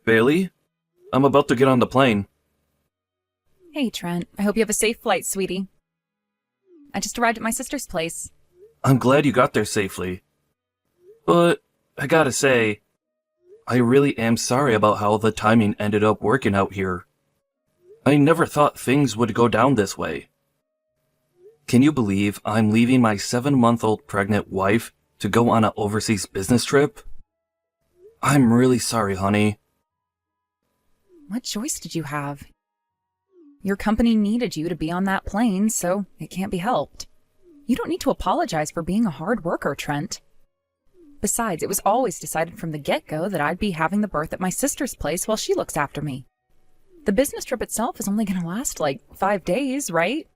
Bailey? I'm about to get on the plane. Hey, Trent. I hope you have a safe flight, sweetie. I just arrived at my sister's place. I'm glad you got there safely. But, I gotta say, I really am sorry about how the timing ended up working out here. I never thought things would go down this way. Can you believe I'm leaving my 7-month-old pregnant wife to go on an overseas business trip? I'm really sorry, honey. What choice did you have? Your company needed you to be on that plane, so it can't be helped. You don't need to apologize for being a hard worker, Trent. Besides, it was always decided from the get-go that I'd be having the birth at my sister's place while she looks after me. The business trip itself is only going to last like 5 days, right?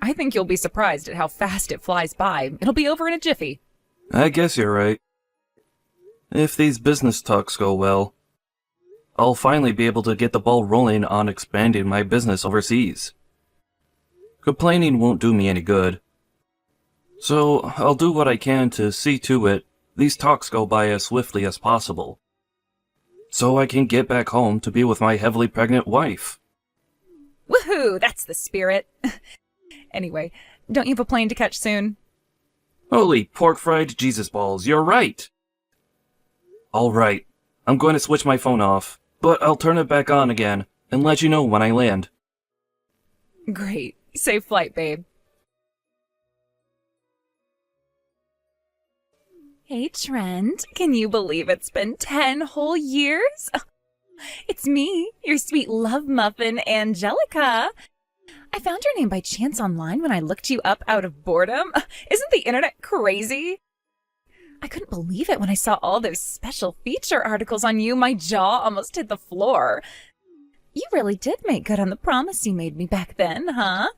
I think you'll be surprised at how fast it flies by. It'll be over in a jiffy. I guess you're right. If these business talks go well, I'll finally be able to get the ball rolling on expanding my business overseas. Complaining won't do me any good. So I'll do what I can to see to it these talks go by as swiftly as possible, so I can get back home to be with my heavily pregnant wife. Woohoo! That's the spirit. Anyway, don't you have a plane to catch soon? Holy pork-fried Jesus balls, you're right! Alright, I'm going to switch my phone off, but I'll turn it back on again and let you know when I land. Great. Safe flight, babe. Hey, Trent. Can you believe it's been 10 whole years? It's me, your sweet love muffin, Angelica. I found your name by chance online when I looked you up out of boredom. Isn't the internet crazy? I couldn't believe it when I saw all those special feature articles on you. My jaw almost hit the floor. You really did make good on the promise you made me back then, huh?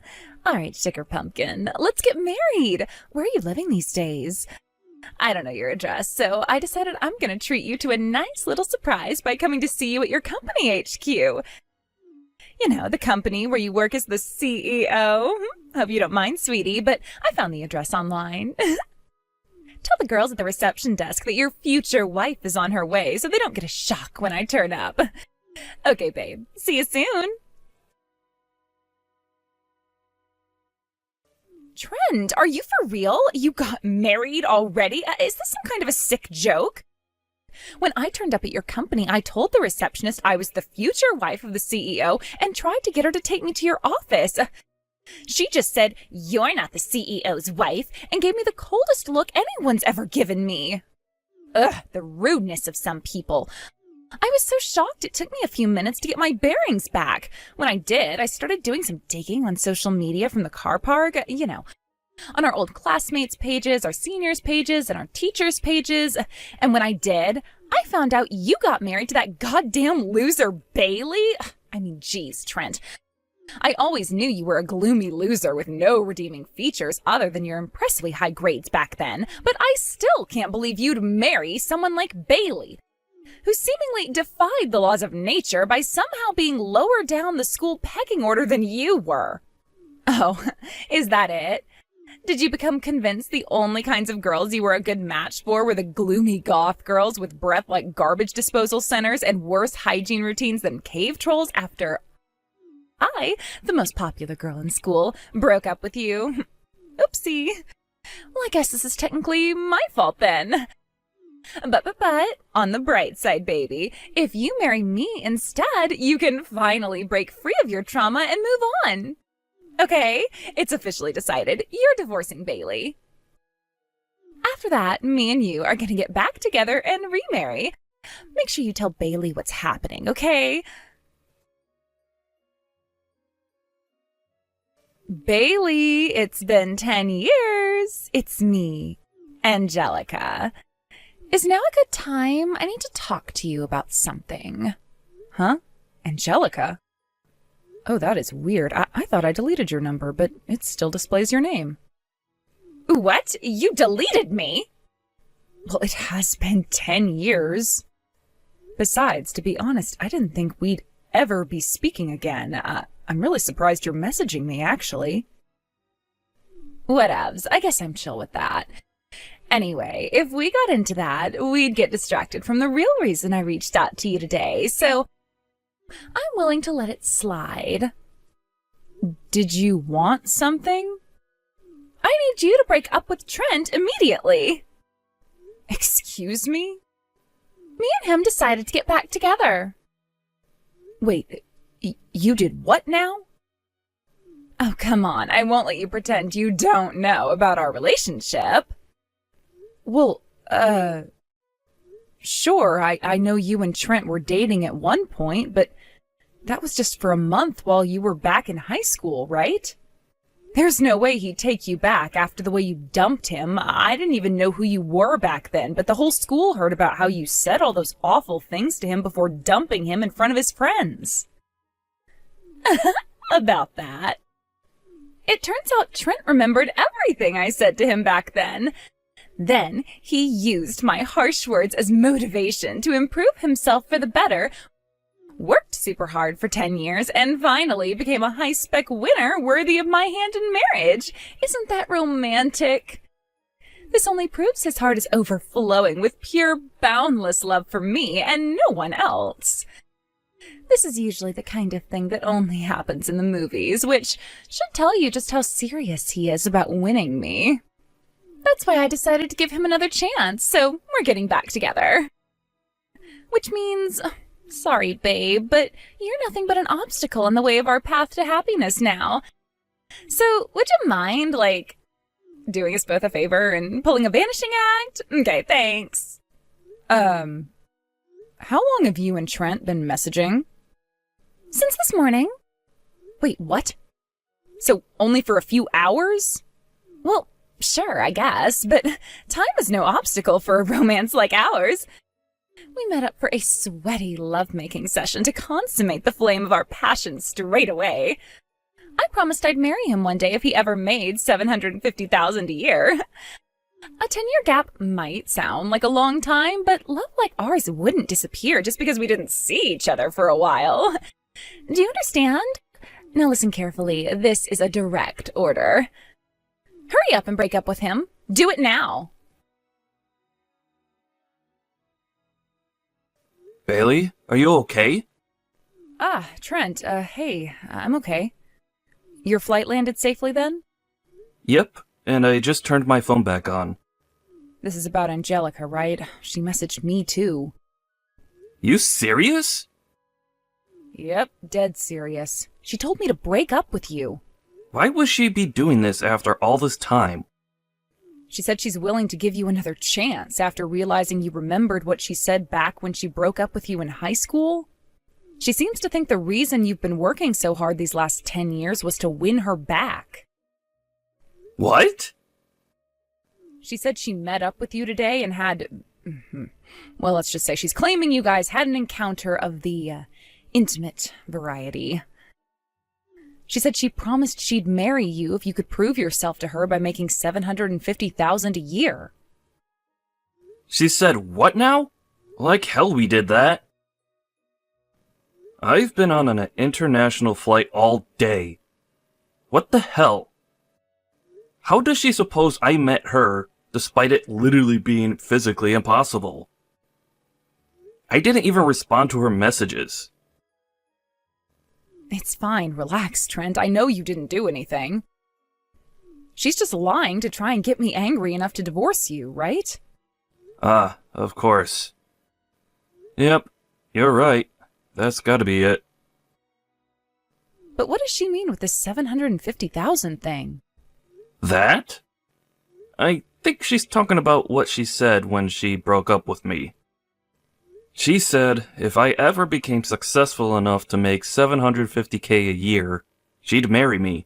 All right, Sugar Pumpkin, let's get married. Where are you living these days? I don't know your address, so I decided I'm going to treat you to a nice little surprise by coming to see you at your company HQ. You know, the company where you work as the CEO. Hope you don't mind, sweetie, but I found the address online. Tell the girls at the reception desk that your future wife is on her way so they don't get a shock when I turn up. Okay, babe. See you soon. Trent, are you for real? You got married already? Is this some kind of a sick joke? When I turned up at your company, I told the receptionist I was the future wife of the CEO and tried to get her to take me to your office. She just said, "You're not the CEO's wife," and gave me the coldest look anyone's ever given me. Ugh, the rudeness of some people. I was so shocked it took me a few minutes to get my bearings back. When I did, I started doing some digging on social media from the car park, on our old classmates' pages, our seniors' pages, and our teachers' pages. And when I did, I found out you got married to that goddamn loser Bailey. I mean, geez, Trent. I always knew you were a gloomy loser with no redeeming features other than your impressively high grades back then, but I still can't believe you'd marry someone like Bailey, who seemingly defied the laws of nature by somehow being lower down the school pecking order than you were. Oh, is that it? Did you become convinced the only kinds of girls you were a good match for were the gloomy goth girls with breath like garbage disposal centers and worse hygiene routines than cave trolls after I, the most popular girl in school, broke up with you? Oopsie. Well, I guess this is technically my fault then. But, on the bright side, baby, if you marry me instead, you can finally break free of your trauma and move on. Okay, it's officially decided. You're divorcing Bailey. After that, me and you are going to get back together and remarry. Make sure you tell Bailey what's happening, okay? Bailey, it's been 10 years. It's me, Angelica. Is now a good time? I need to talk to you about something. Huh? Angelica? Oh, that is weird. I thought I deleted your number, but it still displays your name. What? You deleted me? Well, it has been 10 years. Besides, to be honest, I didn't think we'd ever be speaking again. I'm really surprised you're messaging me, actually. Whatevs. I guess I'm chill with that. Anyway, if we got into that, we'd get distracted from the real reason I reached out to you today, so I'm willing to let it slide. Did you want something? I need you to break up with Trent immediately. Excuse me? Me and him decided to get back together. Wait, you did what now? Oh, come on, I won't let you pretend you don't know about our relationship. Well, sure, I know you and Trent were dating at one point, but that was just for a month while you were back in high school, right? There's no way he'd take you back after the way you dumped him. I didn't even know who you were back then, but the whole school heard about how you said all those awful things to him before dumping him in front of his friends. About that. It turns out Trent remembered everything I said to him back then. Then he used my harsh words as motivation to improve himself for the better, worked super hard for 10 years, and finally became a high-spec winner worthy of my hand in marriage. Isn't that romantic? This only proves his heart is overflowing with pure, boundless love for me and no one else. This is usually the kind of thing that only happens in the movies, which should tell you just how serious he is about winning me. That's why I decided to give him another chance, so we're getting back together. Which means, sorry, babe, but you're nothing but an obstacle in the way of our path to happiness now. So, would you mind, doing us both a favor and pulling a vanishing act? Okay, thanks. How long have you and Trent been messaging? Since this morning. Wait, what? So, only for a few hours? Well, sure, I guess, but time is no obstacle for a romance like ours. We met up for a sweaty lovemaking session to consummate the flame of our passion straight away. I promised I'd marry him one day if he ever made $750,000 a year. A 10-year gap might sound like a long time, but love like ours wouldn't disappear just because we didn't see each other for a while. Do you understand? Now listen carefully. This is a direct order. Hurry up and break up with him. Do it now. Bailey, are you okay? Trent, hey, I'm okay. Your flight landed safely then? Yep, and I just turned my phone back on. This is about Angelica, right? She messaged me too. You serious? Yep, dead serious. She told me to break up with you. Why would she be doing this after all this time? She said she's willing to give you another chance after realizing you remembered what she said back when she broke up with you in high school. She seems to think the reason you've been working so hard these last 10 years was to win her back. What? She said she met up with you today and had... Well, let's just say she's claiming you guys had an encounter of the intimate variety. She said she promised she'd marry you if you could prove yourself to her by making $750,000 a year. She said what now? Like hell we did that. I've been on an international flight all day. What the hell? How does she suppose I met her, despite it literally being physically impossible? I didn't even respond to her messages. It's fine, relax, Trent. I know you didn't do anything. She's just lying to try and get me angry enough to divorce you, right? Of course. Yep, you're right. That's gotta be it. But what does she mean with this $750,000 thing? That? I think she's talking about what she said when she broke up with me. She said if I ever became successful enough to make $750K a year, she'd marry me.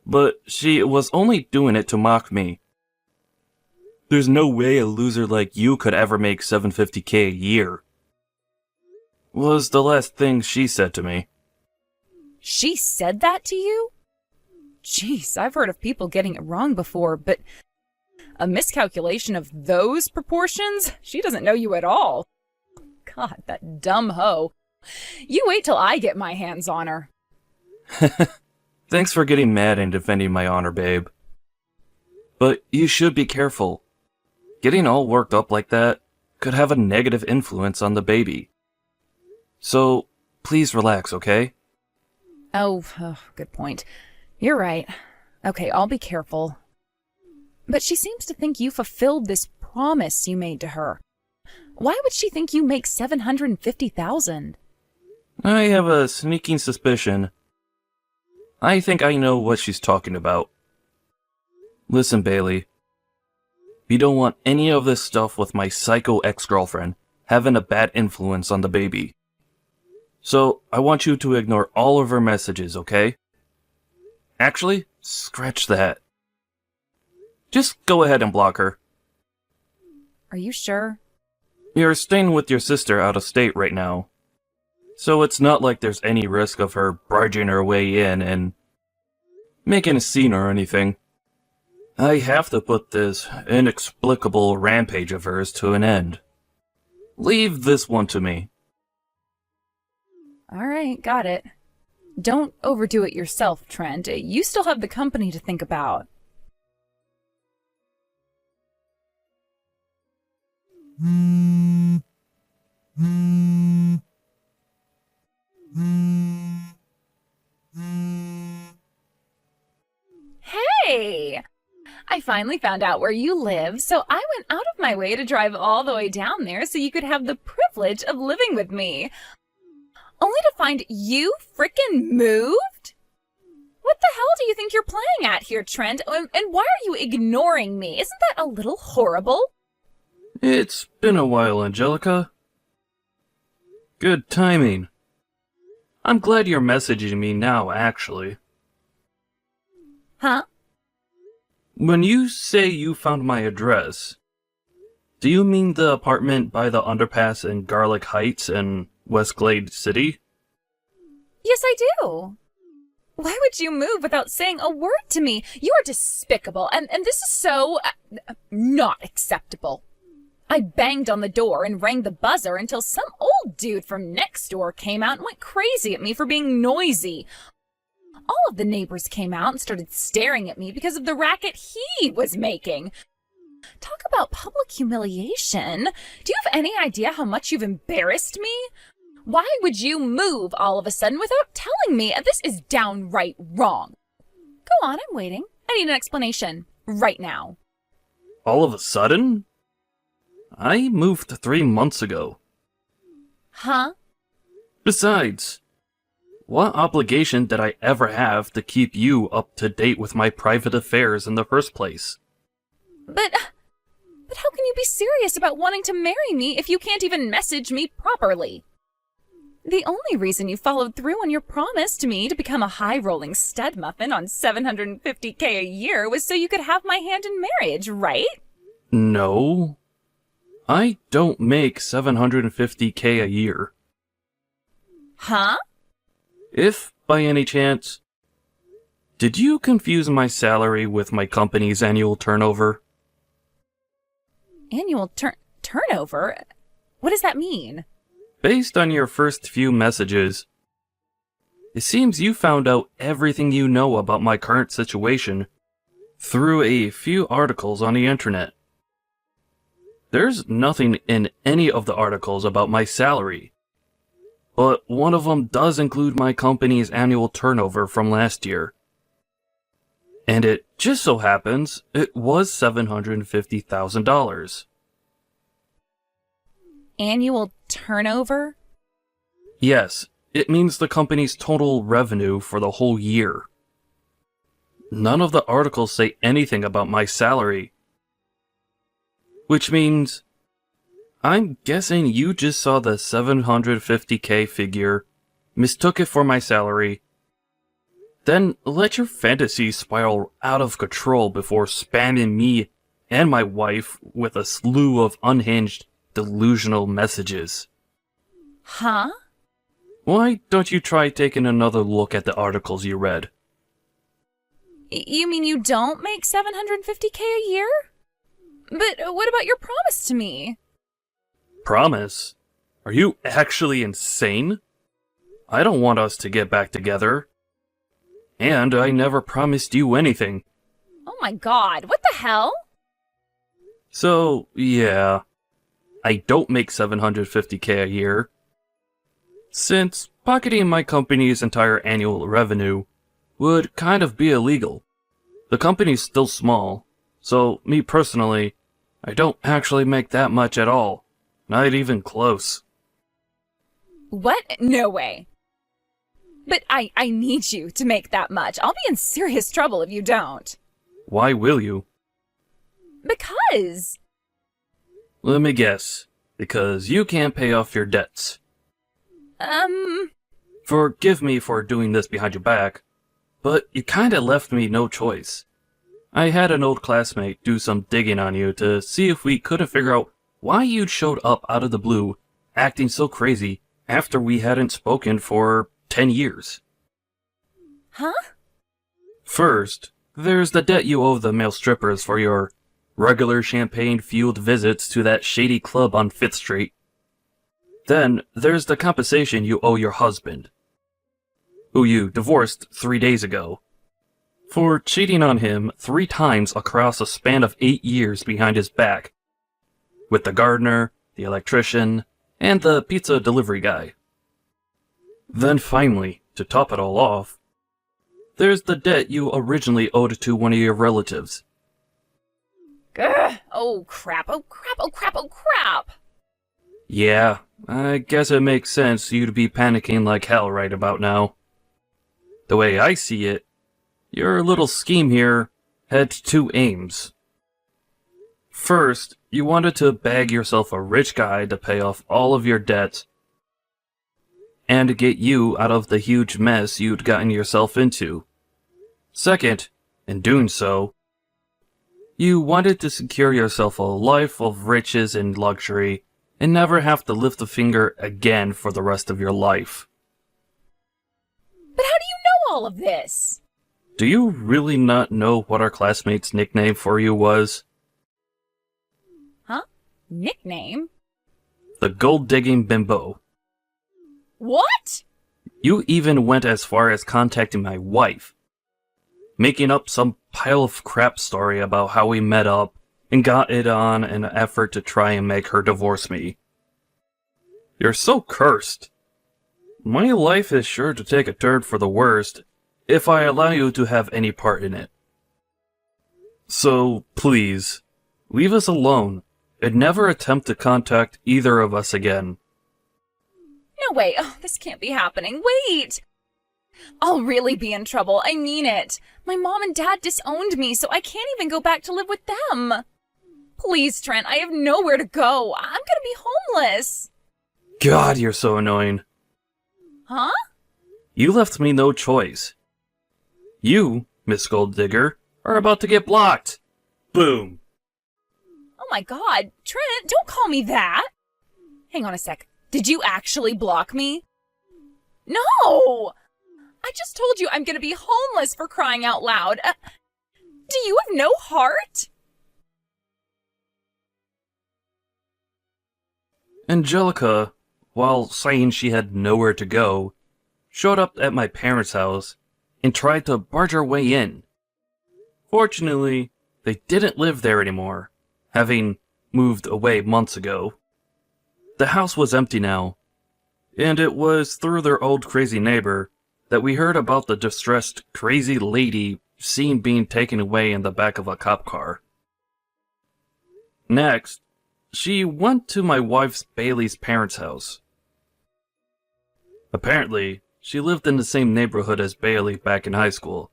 But she was only doing it to mock me. There's no way a loser like you could ever make $750K a year. Was the last thing she said to me. She said that to you? Jeez, I've heard of people getting it wrong before, but a miscalculation of those proportions? She doesn't know you at all. God, that dumb hoe. You wait till I get my hands on her. Thanks for getting mad and defending my honor, babe. But you should be careful. Getting all worked up like that could have a negative influence on the baby. So, please relax, okay? Oh, good point. You're right. Okay, I'll be careful. But she seems to think you fulfilled this promise you made to her. Why would she think you make $750,000? I have a sneaking suspicion. I think I know what she's talking about. Listen, Bailey. We don't want any of this stuff with my psycho ex-girlfriend having a bad influence on the baby. So, I want you to ignore all of her messages, okay? Actually, scratch that. Just go ahead and block her. Are you sure? You're staying with your sister out of state right now. So it's not like there's any risk of her barging her way in and making a scene or anything. I have to put this inexplicable rampage of hers to an end. Leave this one to me. All right, got it. Don't overdo it yourself, Trent. You still have the company to think about. Hey! I finally found out where you live, so I went out of my way to drive all the way down there so you could have the privilege of living with me. Only to find you frickin' moved? What the hell do you think you're playing at here, Trent? And why are you ignoring me? Isn't that a little horrible? It's been a while, Angelica. Good timing. I'm glad you're messaging me now, actually. Huh? When you say you found my address, do you mean the apartment by the underpass in Garlic Heights in Westglade City? Yes, I do. Why would you move without saying a word to me? You are despicable, and this is so not acceptable. I banged on the door and rang the buzzer until some old dude from next door came out and went crazy at me for being noisy. All of the neighbors came out and started staring at me because of the racket he was making. Talk about public humiliation. Do you have any idea how much you've embarrassed me? Why would you move all of a sudden without telling me? This is downright wrong. Go on, I'm waiting. I need an explanation. Right now. All of a sudden? I moved 3 months ago. Huh? Besides, what obligation did I ever have to keep you up to date with my private affairs in the first place? But how can you be serious about wanting to marry me if you can't even message me properly? The only reason you followed through on your promise to me to become a high-rolling stud muffin on $750K a year was so you could have my hand in marriage, right? No. I don't make $750K a year. Huh? If, by any chance, did you confuse my salary with my company's annual turnover? Annual turnover? What does that mean? Based on your first few messages, it seems you found out everything you know about my current situation through a few articles on the internet. There's nothing in any of the articles about my salary, but one of them does include my company's annual turnover from last year. And it just so happens it was $750,000. Annual turnover? Yes, it means the company's total revenue for the whole year. None of the articles say anything about my salary. Which means, I'm guessing you just saw the $750K figure, mistook it for my salary, then let your fantasy spiral out of control before spamming me and my wife with a slew of unhinged, delusional messages. Huh? Why don't you try taking another look at the articles you read? You mean you don't make $750K a year? But what about your promise to me? Promise? Are you actually insane? I don't want us to get back together. And I never promised you anything. Oh Oh my god, what the hell? So, yeah, I don't make 750K a year. Since pocketing my company's entire annual revenue would kind of be illegal. The company's still small, so me personally, I don't actually make that much at all. Not even close. What? No way. But I need you to make that much. I'll be in serious trouble if you don't. Why will you? Because. Let me guess. Because you can't pay off your debts. Forgive me for doing this behind your back, but you kinda left me no choice. I had an old classmate do some digging on you to see if we couldn't figure out why you'd showed up out of the blue, acting so crazy after we hadn't spoken for 10 years. Huh? First, there's the debt you owe the male strippers for your regular champagne-fueled visits to that shady club on 5th Street. Then, there's the compensation you owe your husband, who you divorced 3 days ago, for cheating on him 3 times across a span of 8 years behind his back, with the gardener, the electrician, and the pizza delivery guy. Then finally, to top it all off, there's the debt you originally owed to one of your relatives. Ugh. Oh crap, oh crap, oh crap, oh crap! Yeah, I guess it makes sense you'd be panicking like hell right about now. The way I see it, your little scheme here had 2 aims. First, you wanted to bag yourself a rich guy to pay off all of your debts and to get you out of the huge mess you'd gotten yourself into. Second, in doing so, you wanted to secure yourself a life of riches and luxury and never have to lift a finger again for the rest of your life. But how do you know all of this? Do you really not know what our classmate's nickname for you was? Huh? Nickname? The gold-digging bimbo. What? You even went as far as contacting my wife, making up some pile of crap story about how we met up and got it on in an effort to try and make her divorce me. You're so cursed. My life is sure to take a turn for the worst if I allow you to have any part in it. So, please, leave us alone and never attempt to contact either of us again. No way. Oh, this can't be happening. Wait! I'll really be in trouble. I mean it. My mom and dad disowned me, so I can't even go back to live with them. Please, Trent, I have nowhere to go. I'm gonna be homeless. God, you're so annoying. Huh? You left me no choice. You, Miss Golddigger, are about to get blocked. Boom. Oh my god. Trent, don't call me that. Hang on a sec. Did you actually block me? No! I just told you I'm gonna be homeless, for crying out loud. Do you have no heart? Angelica, while saying she had nowhere to go, showed up at my parents' house and tried to barge her way in. Fortunately, they didn't live there anymore, having moved away months ago. The house was empty now, and it was through their old crazy neighbor that we heard about the distressed crazy lady seen being taken away in the back of a cop car. Next, she went to my wife's Bailey's parents' house. Apparently, she lived in the same neighborhood as Bailey back in high school.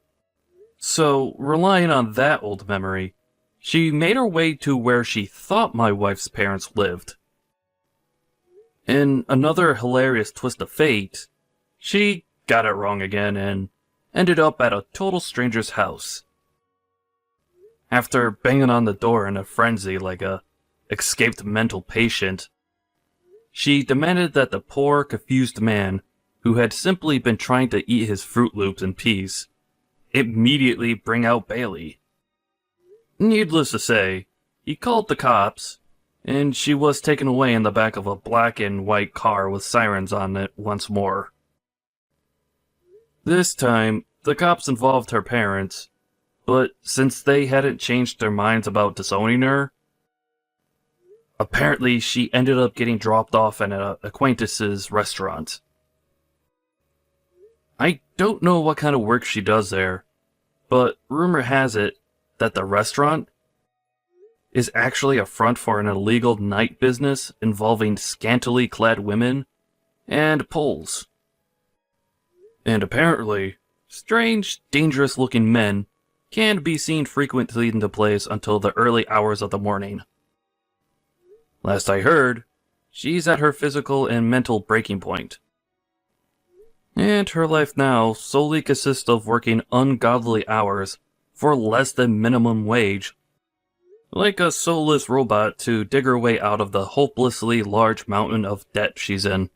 So, relying on that old memory, she made her way to where she thought my wife's parents lived. In another hilarious twist of fate, she got it wrong again and ended up at a total stranger's house. After banging on the door in a frenzy like a escaped mental patient, she demanded that the poor, confused man, who had simply been trying to eat his Fruit Loops in peace, immediately bring out Bailey. Needless to say, he called the cops, and she was taken away in the back of a black and white car with sirens on it once more. This time, the cops involved her parents, But since they hadn't changed their minds about disowning her, apparently she ended up getting dropped off at an acquaintance's restaurant. I don't know what kind of work she does there, but rumor has it that the restaurant is actually a front for an illegal night business involving scantily clad women and poles. And apparently, strange, dangerous-looking men can be seen frequently in the place until the early hours of the morning. Last I heard, she's at her physical and mental breaking point. And her life now solely consists of working ungodly hours for less than minimum wage, like a soulless robot to dig her way out of the hopelessly large mountain of debt she's in.